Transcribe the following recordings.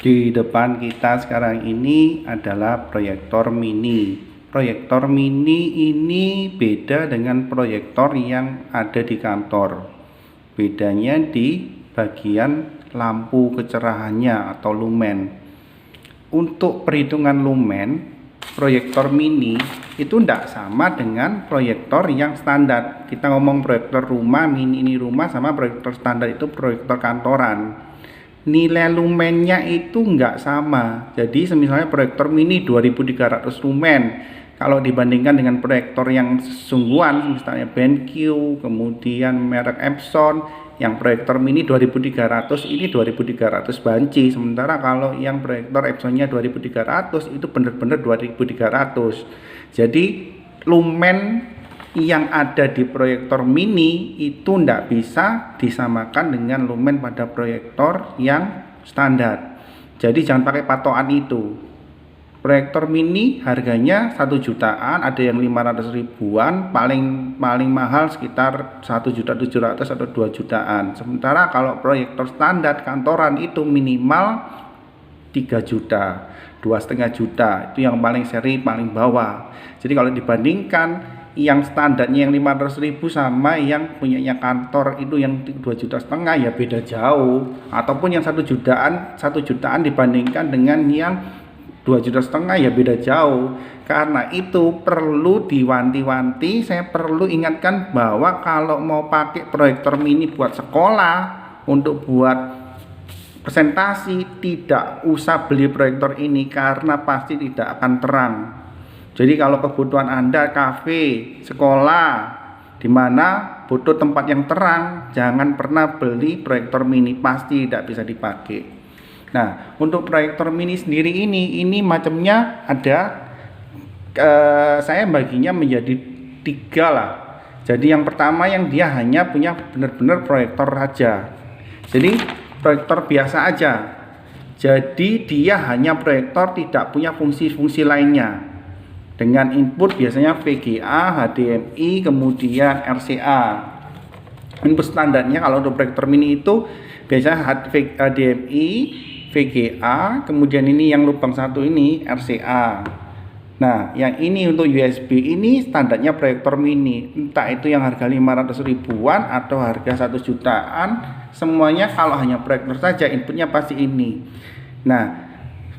Di depan kita sekarang ini adalah proyektor mini. Proyektor mini ini beda dengan proyektor yang ada di kantor. Bedanya di bagian lampu kecerahannya atau lumen. Untuk perhitungan lumen, proyektor mini itu tidak sama dengan proyektor yang standar. Kita ngomong proyektor rumah, mini ini rumah, sama proyektor standar itu proyektor kantoran. Nilai lumennya itu nggak sama. Jadi misalnya proyektor mini 2300 lumen, kalau dibandingkan dengan proyektor yang sungguhan misalnya BenQ, kemudian merek Epson, yang proyektor mini 2300 ini 2300 banci. Sementara kalau yang proyektor Epsonnya 2300 itu benar-benar 2300. Jadi lumen yang ada di proyektor mini itu tidak bisa disamakan dengan lumen pada proyektor yang standar. Jadi jangan pakai patokan itu. Proyektor mini harganya 1 jutaan, ada yang 500 ribuan, paling mahal sekitar 1.700.000 atau 2 jutaan. Sementara kalau proyektor standar kantoran itu minimal 3 juta, 2,5 juta, itu yang paling seri paling bawah. Jadi kalau dibandingkan yang standarnya yang 500.000 sama yang punyanya kantor itu yang 2,5 juta ya beda jauh. Ataupun yang 1 jutaan dibandingkan dengan yang 2,5 juta ya beda jauh. Karena itu perlu diwanti-wanti, saya perlu ingatkan bahwa kalau mau pakai proyektor mini buat sekolah, untuk buat presentasi, tidak usah beli proyektor ini karena pasti tidak akan terang. Jadi kalau kebutuhan Anda kafe, sekolah, di mana butuh tempat yang terang, jangan pernah beli proyektor mini, pasti tidak bisa dipakai. Nah, untuk proyektor mini sendiri ini macamnya ada, saya baginya menjadi 3 lah. Jadi yang pertama yang dia hanya punya benar-benar proyektor aja. Jadi proyektor biasa aja. Jadi dia hanya proyektor, tidak punya fungsi-fungsi lainnya. Dengan input biasanya VGA, HDMI, kemudian RCA. Input standarnya kalau untuk proyektor mini itu biasanya HDMI, VGA, kemudian ini yang lubang satu ini RCA. Nah, yang ini untuk USB ini standarnya proyektor mini. Entah itu yang harga 500 ribuan atau harga 1 jutaan, semuanya kalau hanya proyektor saja inputnya pasti ini. Nah,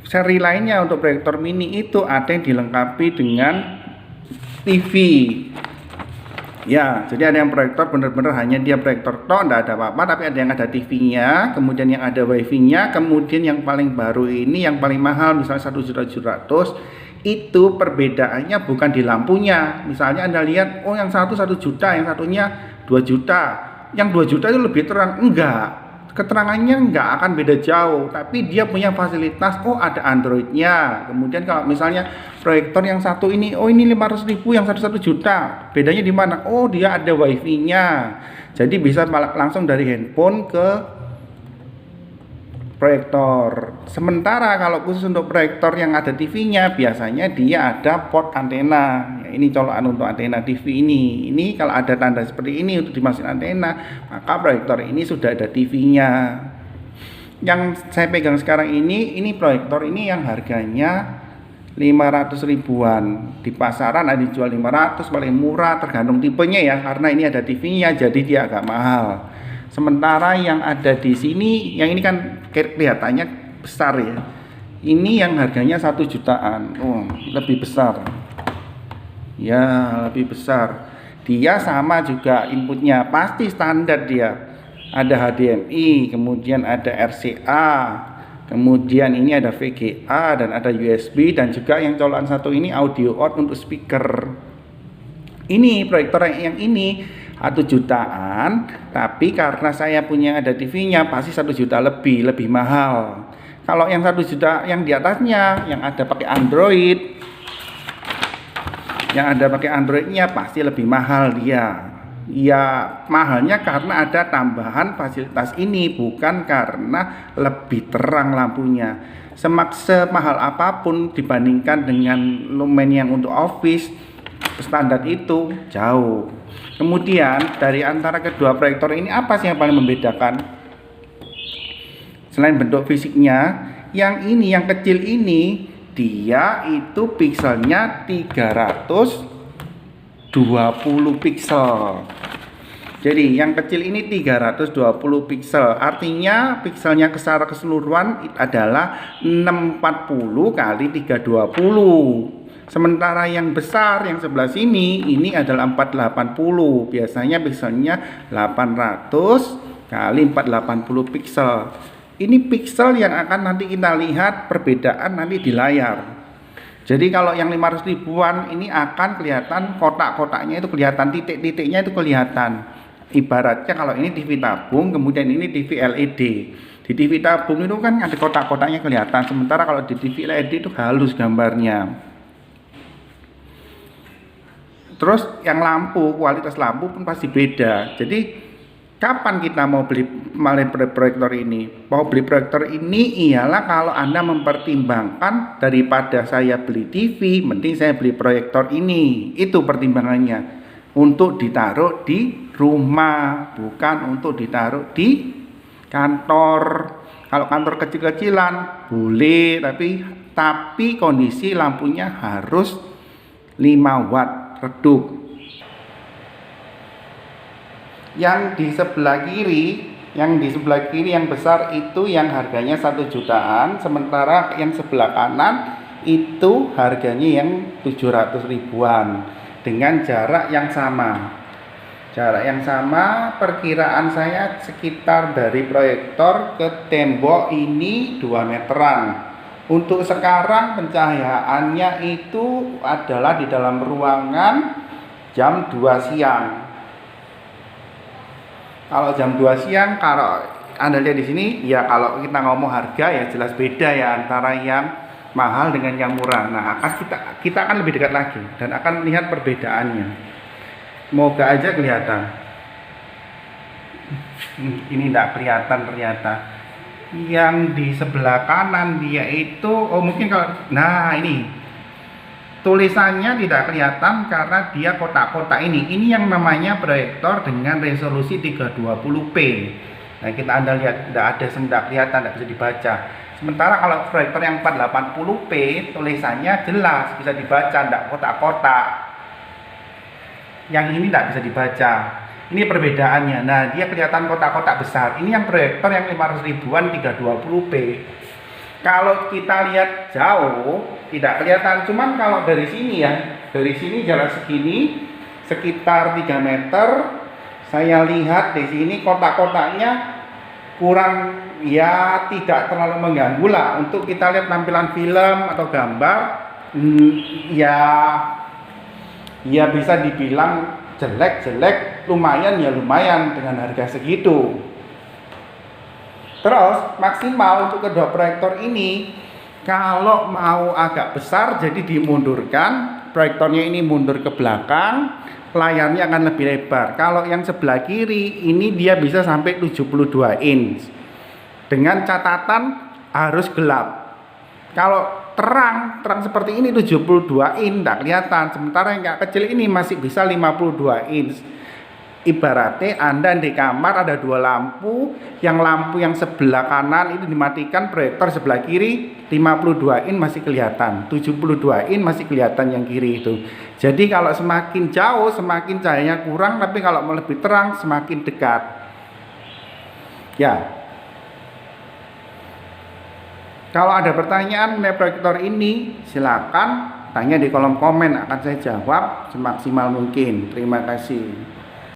seri lainnya untuk proyektor mini itu ada yang dilengkapi dengan TV. Ya, jadi ada yang proyektor benar-benar hanya dia proyektor tok, tidak ada apa-apa, tapi ada yang ada TV-nya, kemudian yang ada WiFi-nya, kemudian yang paling baru ini yang paling mahal misalnya 1.700.000, itu perbedaannya bukan di lampunya. Misalnya Anda lihat, oh yang satu 1 juta, yang satunya 2 juta. Yang 2 juta itu lebih terang, enggak. Keterangannya nggak akan beda jauh, tapi dia punya fasilitas, oh ada Android-nya. Kemudian kalau misalnya proyektor yang satu ini, oh ini 500 ribu, yang 1 juta, bedanya di mana? Oh dia ada WiFi-nya, jadi bisa langsung dari handphone ke proyektor. Sementara kalau khusus untuk proyektor yang ada TV-nya, biasanya dia ada port antena. Ya, ini colokan untuk antena TV ini. Ini kalau ada tanda seperti ini untuk dimasukin antena, maka proyektor ini sudah ada TV-nya. Yang saya pegang sekarang ini proyektor ini yang harganya 500 ribuan. Di pasaran ada dijual 500, paling murah tergantung tipenya ya, karena ini ada TV-nya jadi dia agak mahal. Sementara yang ada di sini, yang ini kan kelihatannya besar ya. Ini yang harganya 1 jutaan. Oh, lebih besar. Ya, lebih besar. Dia sama juga inputnya, pasti standar dia. Ada HDMI, kemudian ada RCA, kemudian ini ada VGA dan ada USB, dan juga yang colokan satu ini audio out untuk speaker. Ini proyektor yang ini 1 jutaan, tapi karena saya punya ada TV-nya pasti 1 juta lebih mahal. Kalau yang 1 juta yang di atasnya yang ada pakai Android-nya pasti lebih mahal dia. Ya mahalnya karena ada tambahan fasilitas ini, bukan karena lebih terang lampunya. Semahal apapun dibandingkan dengan lumen yang untuk office standar itu jauh. Kemudian dari antara kedua proyektor ini apa sih yang paling membedakan? Selain bentuk fisiknya, yang ini, yang kecil ini, dia itu pikselnya 320 piksel. Jadi yang kecil ini 320 piksel, artinya pikselnya secara keseluruhan adalah 640 kali 320. Sementara yang besar yang sebelah sini ini adalah 480. Biasanya pikselnya 800 kali 480 piksel. Ini piksel yang akan nanti kita lihat perbedaan nanti di layar. Jadi kalau yang 500 ribuan ini akan kelihatan kotak-kotaknya itu kelihatan, titik-titiknya itu kelihatan. Ibaratnya kalau ini TV tabung, kemudian ini TV LED. Di TV tabung itu kan ada kotak-kotaknya kelihatan, sementara kalau di TV LED itu halus gambarnya. Terus yang lampu, kualitas lampu pun pasti beda. Jadi kapan kita mau beli proyektor ini? Mau beli proyektor ini ialah kalau Anda mempertimbangkan daripada saya beli TV, mending saya beli proyektor ini. Itu pertimbangannya. Untuk ditaruh di rumah, bukan untuk ditaruh di kantor. Kalau kantor kecil-kecilan boleh, tapi kondisi lampunya harus 5 watt redup. Yang di sebelah kiri yang besar itu yang harganya 1 jutaan, sementara yang sebelah kanan itu harganya yang 700 ribuan dengan jarak yang sama. Jarak yang sama, perkiraan saya sekitar dari proyektor ke tembok ini 2 meteran. Untuk sekarang pencahayaannya itu adalah di dalam ruangan jam 2 siang. Kalau jam 2 siang, kalau Anda lihat di sini, ya kalau kita ngomong harga ya jelas beda ya antara yang mahal dengan yang murah. Nah, kita akan lebih dekat lagi dan akan lihat perbedaannya. Moga aja kelihatan. Ini tidak kelihatan ternyata. Yang di sebelah kanan dia itu, mungkin kalau, nah ini tulisannya tidak kelihatan karena dia kotak-kotak ini. Ini yang namanya proyektor dengan resolusi 320p. Nah, Anda lihat tidak kelihatan, tidak bisa dibaca. Sementara kalau proyektor yang 480p tulisannya jelas bisa dibaca, tidak kotak-kotak. Yang ini tidak bisa dibaca. Ini perbedaannya. Nah, dia kelihatan kotak-kotak besar. Ini yang proyektor yang 500 ribuan 320p. Kalau kita lihat jauh tidak kelihatan. Cuman kalau dari sini ya, dari sini jarak segini sekitar 3 meter. Saya lihat di sini kotak-kotaknya kurang, ya tidak terlalu mengganggu lah untuk kita lihat tampilan film atau gambar. Ya bisa dibilang jelek lumayan dengan harga segitu. Terus maksimal untuk kedua proyektor ini, kalau mau agak besar jadi dimundurkan, proyektornya ini mundur ke belakang, layarnya akan lebih lebar. Kalau yang sebelah kiri ini dia bisa sampai 72 inch. Dengan catatan harus gelap. Kalau terang seperti ini 72 inch tidak kelihatan. Sementara yang kecil ini masih bisa 52 inch. Ibaratnya Anda di kamar ada 2 lampu, yang lampu yang sebelah kanan itu dimatikan, proyektor sebelah kiri 52 inch masih kelihatan, 72 inch masih kelihatan yang kiri itu. Jadi kalau semakin jauh semakin cahayanya kurang, tapi kalau lebih terang semakin dekat. Ya. Kalau ada pertanyaan mengenai proyektor ini, silakan tanya di kolom komen, akan saya jawab semaksimal mungkin. Terima kasih.